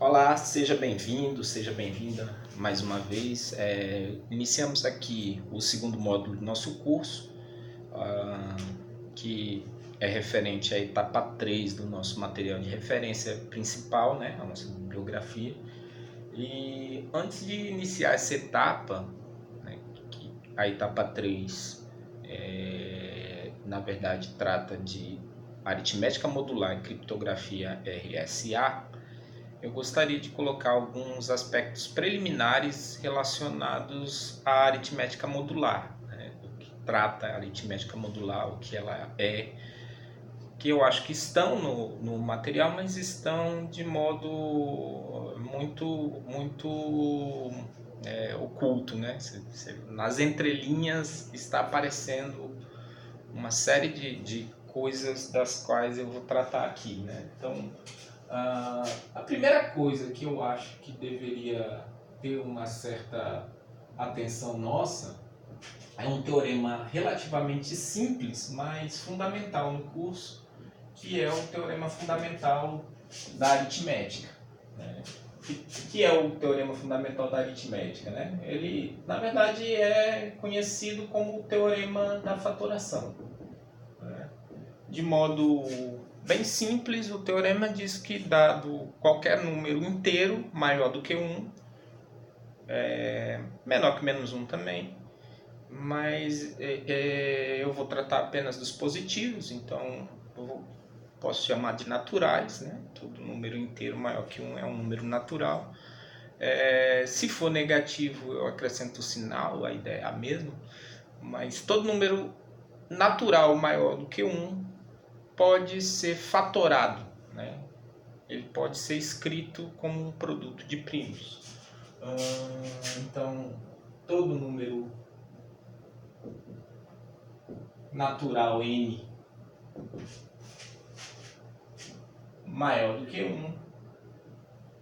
Olá, seja bem-vindo, seja bem-vinda mais uma vez. Iniciamos aqui o segundo módulo do nosso curso, que é referente à etapa 3 do nosso material de referência principal, né, a nossa bibliografia. E antes de iniciar essa etapa, né, que a etapa 3, na verdade, trata de aritmética modular e criptografia RSA, eu gostaria de colocar alguns aspectos preliminares relacionados à aritmética modular, né? O que trata a aritmética modular, o que ela é, que eu acho que estão no material, mas estão de modo muito oculto, né? Nas entrelinhas está aparecendo uma série de coisas das quais eu vou tratar aqui, né? Então, a primeira coisa que eu acho que deveria ter uma certa atenção nossa é um teorema relativamente simples, mas fundamental no curso, que é o teorema fundamental da aritmética, né? Que é o teorema fundamental da aritmética, né? Ele, na verdade, é conhecido como o teorema da fatoração, né? De modo bem simples, o teorema diz que dado qualquer número inteiro maior do que 1, menor que menos 1 também, mas eu vou tratar apenas dos positivos, então posso chamar de naturais, né? Todo número inteiro maior que 1 é um número natural. Se for negativo, eu acrescento o sinal, a ideia é a mesma, mas todo número natural maior do que 1 pode ser fatorado, né? Ele pode ser escrito como um produto de primos. Então, todo número natural n maior do que 1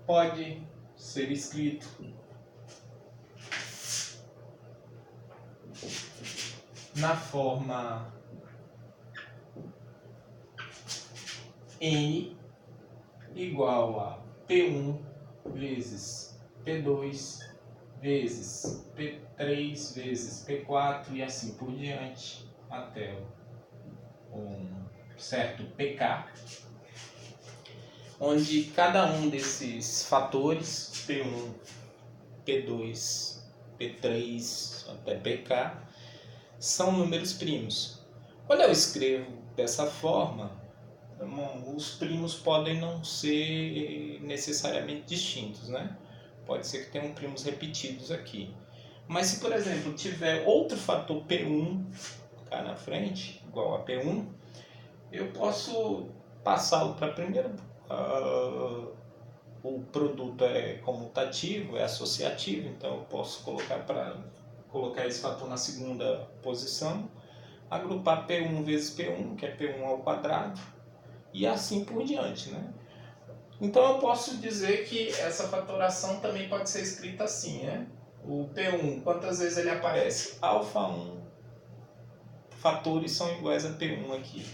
pode ser escrito na forma n igual a P1 vezes P2 vezes P3 vezes P4 e assim por diante até um certo PK, onde cada um desses fatores, P1, P2, P3 até PK, são números primos. Quando eu escrevo dessa forma, os primos podem não ser necessariamente distintos, né? Pode ser que tenham primos repetidos aqui. Mas se, por exemplo, tiver outro fator P1 cá na frente, igual a P1, eu posso passá-lo para a primeira. O produto é comutativo, é associativo, então eu posso colocar esse fator na segunda posição, agrupar P1 vezes P1, que é P1 ao quadrado, e assim por diante, né? Então eu posso dizer que essa fatoração também pode ser escrita assim, né? O P1, quantas vezes ele aparece? Alfa 1 fatores são iguais a P1 aqui.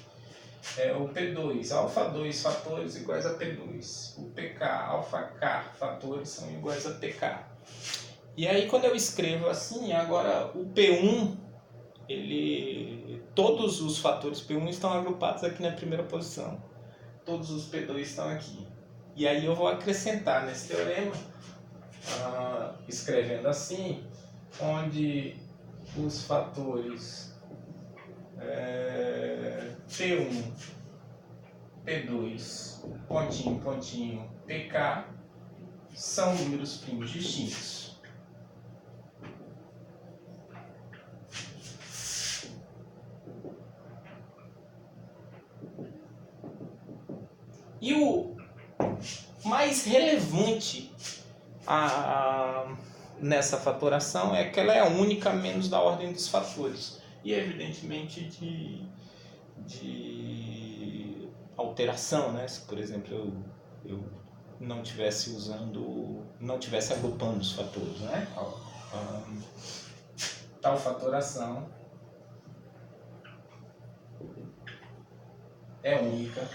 O P2, alfa 2 fatores iguais a P2. O PK, alfa K fatores são iguais a PK. E aí quando eu escrevo assim, agora o P1, todos os fatores P1 estão agrupados aqui na primeira posição. Todos os P2 estão aqui. E aí eu vou acrescentar nesse teorema, escrevendo assim, onde os fatores P1, P2, pontinho, pontinho, PK, são números primos distintos. E o mais relevante nessa fatoração é que ela é a única menos da ordem dos fatores. E evidentemente de alteração, né? Se, por exemplo, eu não tivesse agrupando os fatores, né? Tal fatoração é única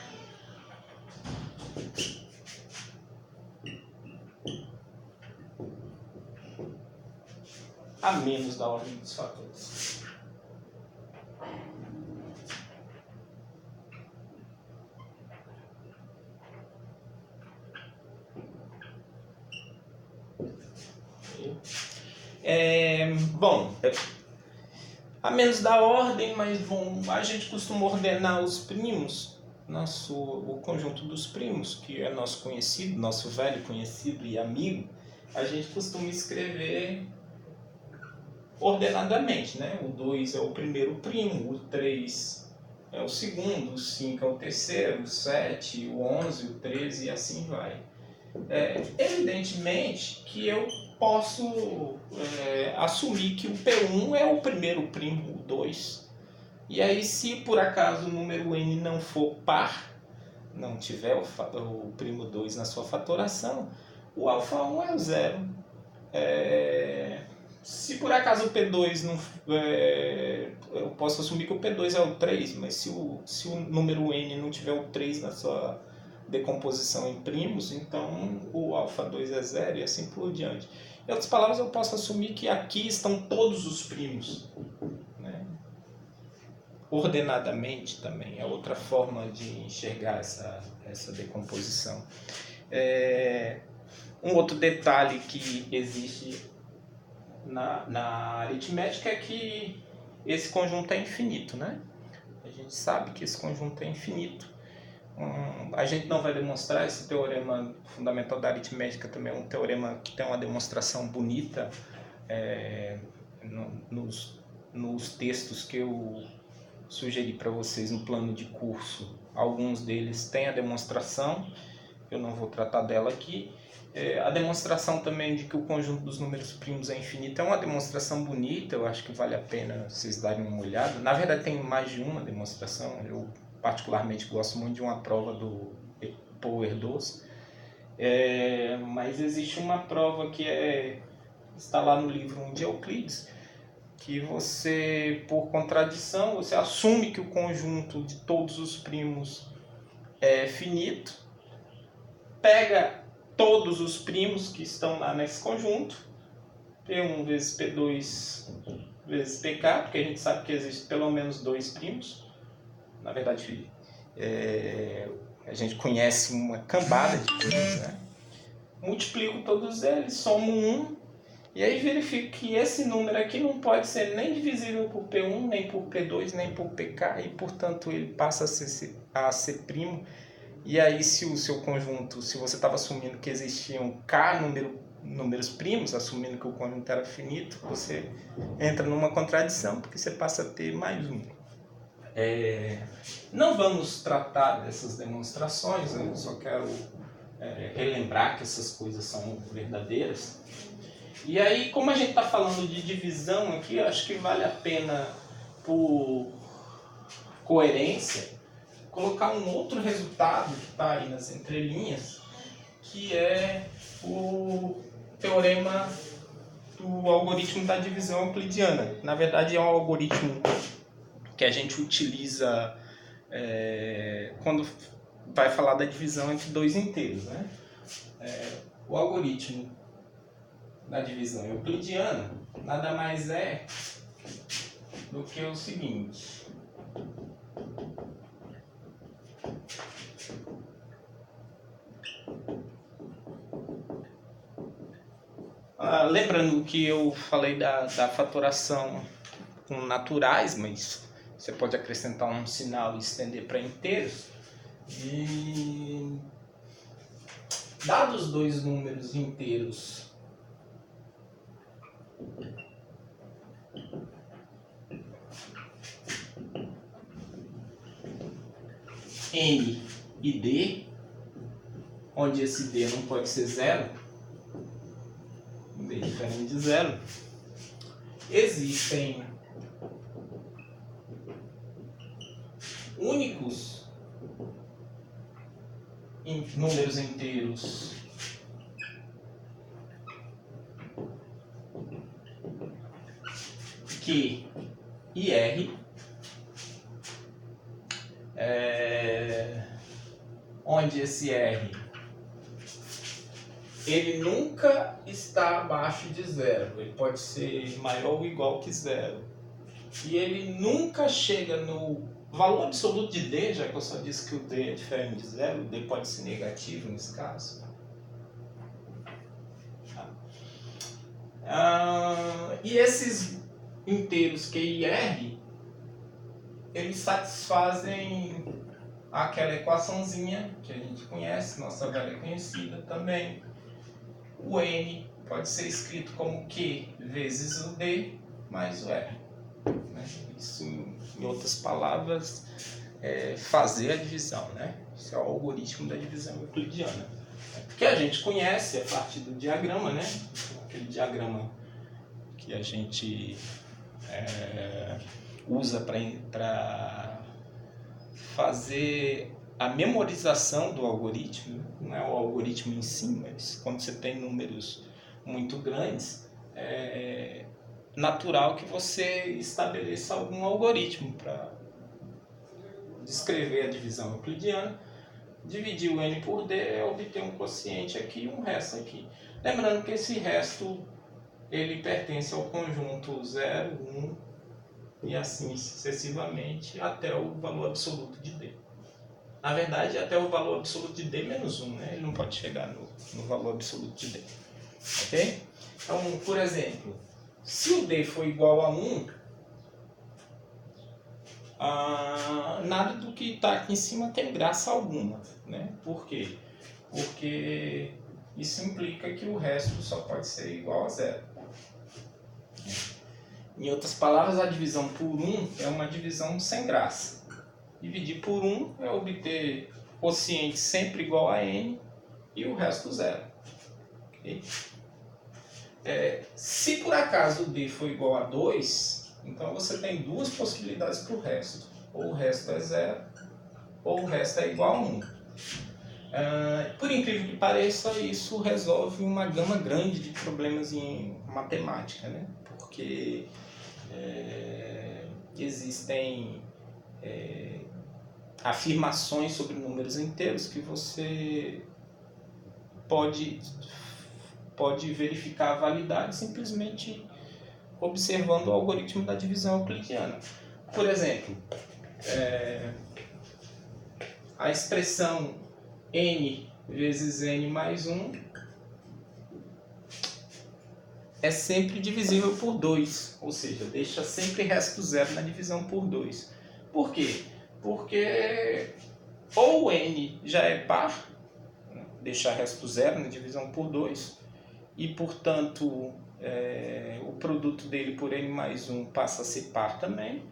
a menos da ordem dos fatores. Bom, a menos da ordem, mas a gente costuma ordenar os primos, o conjunto dos primos, que é nosso conhecido, nosso velho conhecido e amigo, a gente costuma escrever ordenadamente, né? O 2 é o primeiro primo, o 3 é o segundo, o 5 é o terceiro, o 7, o 11, o 13 e assim vai. Evidentemente que eu posso assumir que o P1 é o primeiro primo, o 2. E aí, se por acaso o número n não for par, não tiver o primo 2 na sua fatoração, o alfa 1 é o 0. Se por acaso o P2 não... eu posso assumir que o P2 é o 3, mas se o número n não tiver o 3 na sua decomposição em primos, então o alfa 2 é 0 e assim por diante. Em outras palavras, eu posso assumir que aqui estão todos os primos, né? Ordenadamente também, é outra forma de enxergar essa decomposição. Um outro detalhe que existe na aritmética é que esse conjunto é infinito, né? A gente sabe que esse conjunto é infinito. A gente não vai demonstrar esse teorema fundamental da aritmética, também é um teorema que tem uma demonstração bonita nos textos que eu sugeri para vocês no plano de curso. Alguns deles têm a demonstração, eu não vou tratar dela aqui. A demonstração também de que o conjunto dos números primos é infinito é uma demonstração bonita, eu acho que vale a pena vocês darem uma olhada. Na verdade tem mais de uma demonstração, eu particularmente gosto muito de uma prova do Power 2, mas existe uma prova que está lá no livro 1 de Euclides, que você, por contradição, você assume que o conjunto de todos os primos é finito, pega todos os primos que estão lá nesse conjunto, P1 vezes P2 vezes PK, porque a gente sabe que existe pelo menos dois primos. Na verdade, a gente conhece uma cambada de primos, né? Multiplico todos eles, somo 1, e aí verifico que esse número aqui não pode ser nem divisível por P1, nem por P2, nem por PK, e portanto ele passa a ser primo. E aí, se o seu conjunto, se você estava assumindo que existiam K números primos, assumindo que o conjunto era finito, você entra numa contradição, porque você passa a ter mais um. Não vamos tratar dessas demonstrações, eu só quero relembrar que essas coisas são verdadeiras. E aí, como a gente está falando de divisão aqui, eu acho que vale a pena, por coerência, colocar um outro resultado que está aí nas entrelinhas, que é o teorema do algoritmo da divisão euclidiana. Na verdade, é um algoritmo que a gente utiliza quando vai falar da divisão entre dois inteiros, né? O algoritmo da divisão euclidiana nada mais é do que o seguinte. Lembrando que eu falei da fatoração com naturais, mas você pode acrescentar um sinal e estender para inteiros. E dados dois números inteiros N e D, onde esse D não pode ser zero, D diferente de zero, existem únicos números inteiros Q e R, onde esse R ele nunca está abaixo de zero. Ele pode ser maior ou igual que zero. E ele nunca chega no valor absoluto de D, já que eu só disse que o D é diferente de zero, o D pode ser negativo nesse caso. E esses inteiros Q e R, eles satisfazem aquela equaçãozinha que a gente conhece, nossa velha conhecida também. O N pode ser escrito como Q vezes o D mais o R. Isso, em outras palavras, é fazer a divisão, né? Esse é o algoritmo da divisão euclidiana. Que a gente conhece a partir do diagrama, né? Aquele diagrama que a gente usa para fazer a memorização do algoritmo. Não é o algoritmo em si, mas quando você tem números muito grandes, é natural que você estabeleça algum algoritmo para descrever a divisão euclidiana. Dividir o n por d, obter um quociente aqui e um resto aqui. Lembrando que esse resto ele pertence ao conjunto 0, 1 e assim sucessivamente até o valor absoluto de d. Na verdade, até o valor absoluto de d menos 1, né? Ele não pode chegar no valor absoluto de d. Ok? Então, por exemplo, se o d for igual a 1, nada do que está aqui em cima tem graça alguma, né? Por quê? Porque isso implica que o resto só pode ser igual a zero. Em outras palavras, a divisão por 1 é uma divisão sem graça. Dividir por 1 é obter quociente sempre igual a n e o resto zero. Okay? Se por acaso o d for igual a 2, então você tem duas possibilidades para o resto. Ou o resto é zero, ou o resto é igual a 1. Por incrível que pareça, isso resolve uma gama grande de problemas em matemática, né? Porque existem afirmações sobre números inteiros que você pode verificar a validade simplesmente observando o algoritmo da divisão euclidiana. Por exemplo, a expressão n vezes n mais 1 é sempre divisível por 2, ou seja, deixa sempre resto zero na divisão por 2. Por quê? Porque ou o n já é par, deixar resto zero na divisão por 2, e portanto o produto dele por n mais 1 passa a ser par também,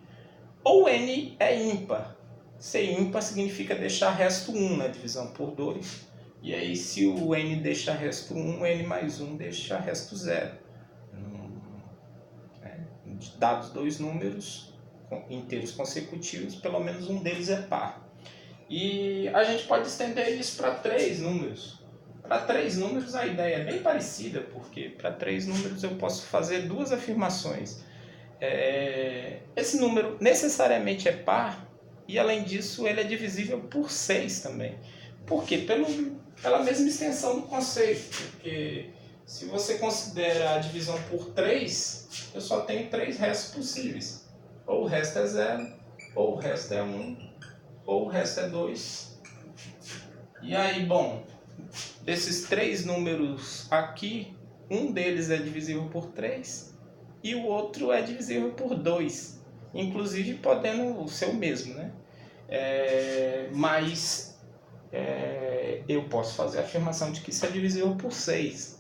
ou n é ímpar. Ser ímpar significa deixar resto 1 na divisão por 2, e aí se o n deixa resto 1, n mais 1 deixa resto 0. Dados dois números inteiros consecutivos, pelo menos um deles é par. E a gente pode estender isso para 3 números. Para 3 números a ideia é bem parecida, porque para 3 números eu posso fazer duas afirmações. Esse número necessariamente é par, e além disso ele é divisível por 6 também. Por quê? Pela mesma extensão do conceito, porque se você considera a divisão por 3, eu só tenho 3 restos possíveis. Ou o resto é 0, ou o resto é 1, ou o resto é 2. E aí, bom, desses 3 números aqui, um deles é divisível por 3 e o outro é divisível por 2. Inclusive podendo ser o mesmo, né? Mas eu posso fazer a afirmação de que isso é divisível por 6.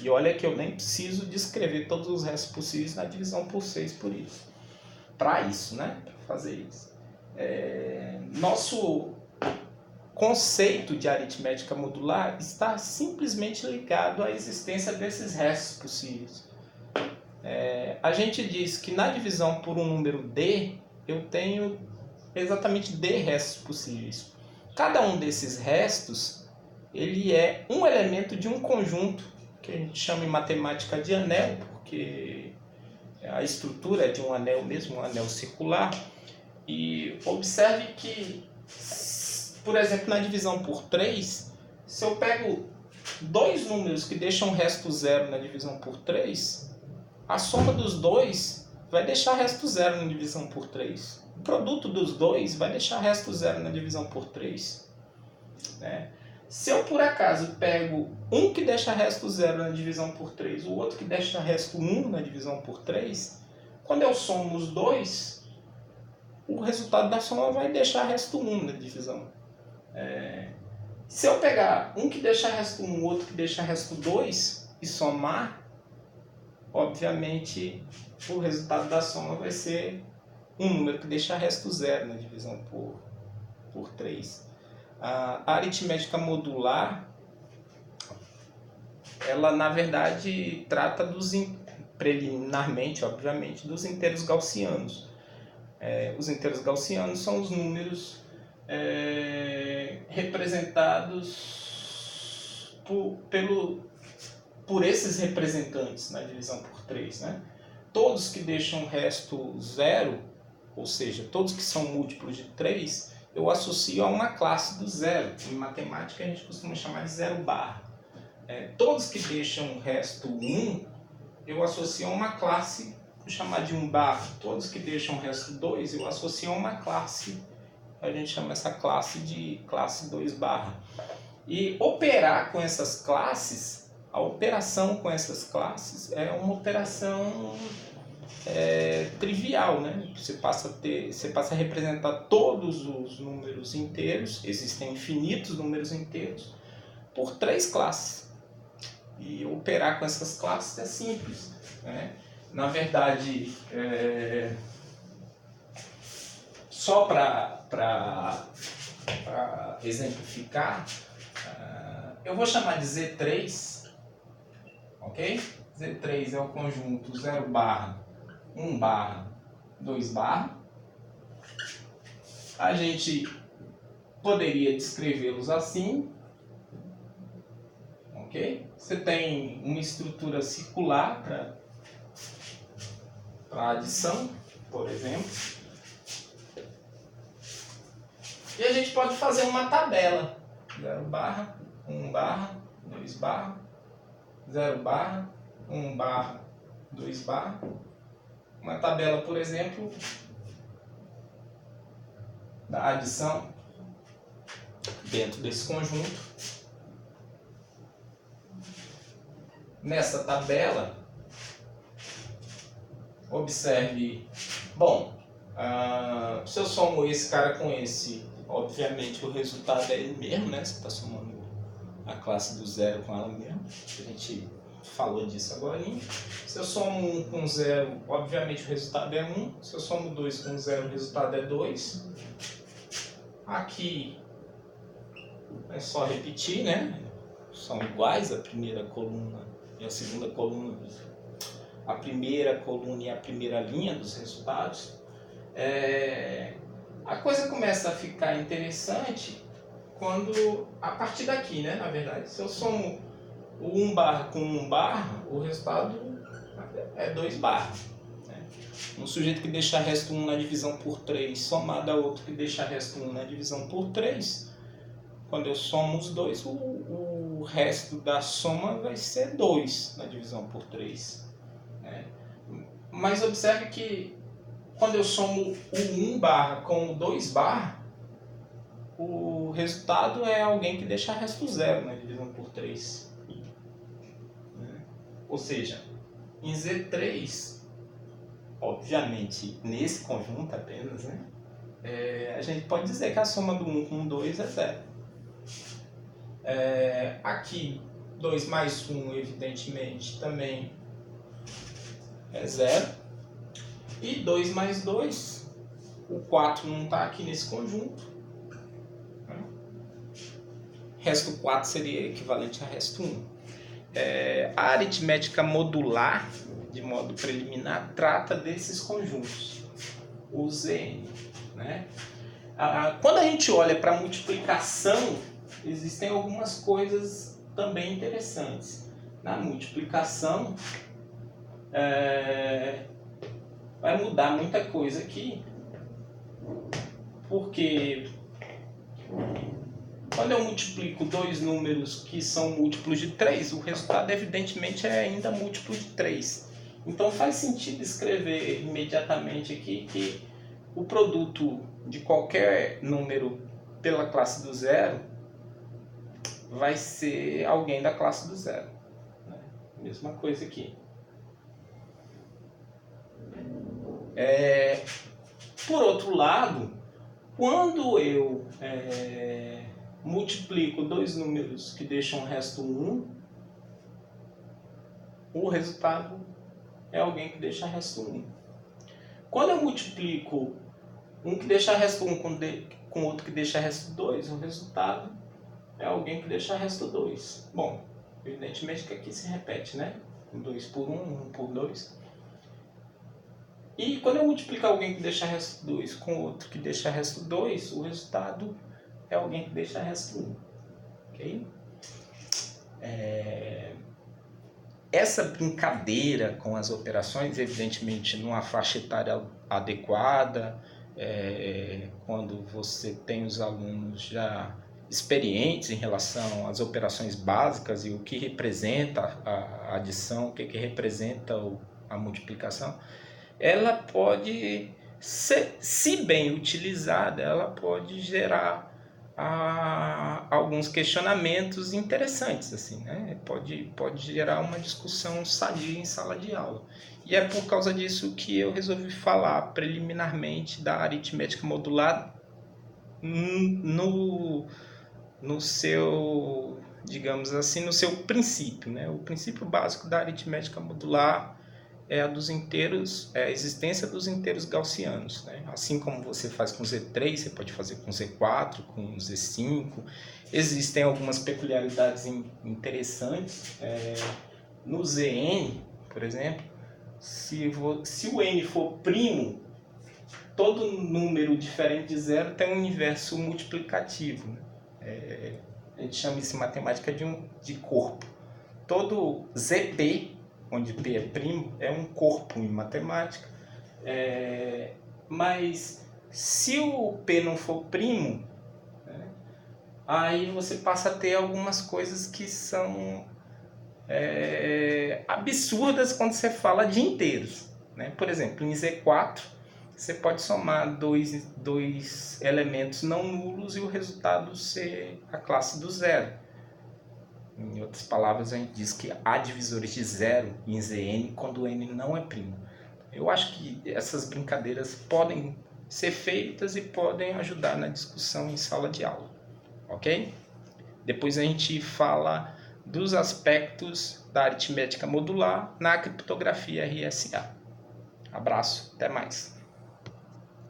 E olha que eu nem preciso descrever todos os restos possíveis na divisão por 6 por isso. Para isso, né? Para fazer isso. Nosso conceito de aritmética modular está simplesmente ligado à existência desses restos possíveis. A gente diz que na divisão por um número d, eu tenho exatamente d restos possíveis. Cada um desses restos, ele é um elemento de um conjunto que a gente chama em matemática de anel, porque a estrutura é de um anel mesmo, um anel circular. E observe que, por exemplo, na divisão por 3, se eu pego dois números que deixam resto zero na divisão por 3, a soma dos dois vai deixar resto zero na divisão por 3. O produto dos dois vai deixar resto zero na divisão por 3. Né? Se eu por acaso pego um que deixa resto zero na divisão por 3, o outro que deixa resto 1 na divisão por 3, quando eu somo os dois, o resultado da soma vai deixar resto 1 na divisão. Se eu pegar um que deixa resto 1 e outro que deixa resto 2 e somar, obviamente o resultado da soma vai ser um número que deixa resto 0 na divisão por 3. A aritmética modular, ela na verdade trata preliminarmente, obviamente, dos inteiros gaussianos. Os inteiros gaussianos são os números representados por esses representantes na divisão por 3. Né? Todos que deixam resto 0, ou seja, todos que são múltiplos de 3, eu associo a uma classe do zero. Em matemática a gente costuma chamar de zero barra. Todos que deixam resto 1, eu associo a uma classe, vou chamar de 1 barra. Todos que deixam resto 2, eu associo a uma classe, a gente chama essa classe de classe 2 barra. E operar com essas classes, a operação com essas classes é uma operação trivial, né? Você passa a representar todos os números inteiros, existem infinitos números inteiros, por 3 classes. E operar com essas classes é simples, né? Na verdade, só para exemplificar, eu vou chamar de Z3, ok? Z3 é o conjunto 0 barra, 1 barra, 2 barra. A gente poderia descrevê-los assim, ok? Você tem uma estrutura circular para adição, por exemplo. E a gente pode fazer uma tabela. 0 barra, 1 barra, 2 barra, 0 barra, 1 barra, 2 barra. Uma tabela, por exemplo, da adição dentro desse conjunto. Nessa tabela, observe, se eu somo esse cara com esse, obviamente o resultado é ele mesmo, né? Você está somando a classe do zero com ela mesmo. A gente falou disso agora. Se eu somo 1 com 0, obviamente o resultado é 1. Se eu somo 2 com 0, o resultado é 2. Aqui é só repetir, né? São iguais a primeira coluna e a segunda coluna, a primeira coluna e a primeira linha dos resultados. A coisa começa a ficar interessante quando, a partir daqui, né? Na verdade, se eu somo o 1 barra com 1 barra, o resultado é 2 barra. Né? Um sujeito que deixa resto 1 na divisão por 3 somado a outro que deixa resto 1 na divisão por 3, quando eu somo os dois, o resto da soma vai ser 2 na divisão por 3. Né? Mas observe que quando eu somo o 1 barra com o 2 barra, o resultado é alguém que deixa resto 0 na divisão por 3. Né? Ou seja, em Z3, obviamente nesse conjunto apenas, né? A gente pode dizer que a soma do 1 com o 2 é 0. Aqui 2 mais 1 evidentemente também é 0. E 2 mais 2, o 4 não está aqui nesse conjunto. Né? Resto 4 seria equivalente a resto 1. A aritmética modular, de modo preliminar, trata desses conjuntos, os N. Né? Quando a gente olha para a multiplicação, existem algumas coisas também interessantes. Na multiplicação, vai mudar muita coisa aqui, porque Quando eu multiplico dois números que são múltiplos de 3, o resultado evidentemente é ainda múltiplo de 3. Então faz sentido escrever imediatamente aqui que o produto de qualquer número pela classe do zero vai ser alguém da classe do zero. Mesma coisa aqui. Por outro lado, quando eu multiplico dois números que deixam o resto 1, o resultado é alguém que deixa resto 1. Quando eu multiplico um que deixa resto 1 com outro que deixa resto 2, o resultado é alguém que deixa resto 2. Bom, evidentemente que aqui se repete, né? 2 por 1, 1 por 2. E quando eu multiplico alguém que deixa resto 2 com outro que deixa resto 2, o resultado é alguém que deixa resto 1. Ok? Essa brincadeira com as operações, evidentemente, numa faixa etária adequada, quando você tem os alunos já experientes em relação às operações básicas e o que representa a adição, o que representa a multiplicação, ela pode, se bem utilizada, ela pode gerar alguns questionamentos interessantes, assim, né? Pode gerar uma discussão sadia em sala de aula. E é por causa disso que eu resolvi falar preliminarmente da aritmética modular no seu, digamos assim, no seu princípio, né? O princípio básico da aritmética modular é a dos inteiros, é a existência dos inteiros gaussianos, né? Assim como você faz com Z3, você pode fazer com Z4, com Z5. Existem algumas peculiaridades interessantes. No Zn, por exemplo, se o n for primo, todo número diferente de zero tem um inverso multiplicativo, né? A gente chama isso em matemática de corpo. Todo Zp, onde P é primo, é um corpo em matemática. Mas se o P não for primo, né, aí você passa a ter algumas coisas que são absurdas quando você fala de inteiros, né? Por exemplo, em Z4, você pode somar dois elementos não nulos e o resultado ser a classe do zero. Em outras palavras, a gente diz que há divisores de zero em Zn quando n não é primo. Eu acho que essas brincadeiras podem ser feitas e podem ajudar na discussão em sala de aula, ok? Depois a gente fala dos aspectos da aritmética modular na criptografia RSA. Abraço, até mais.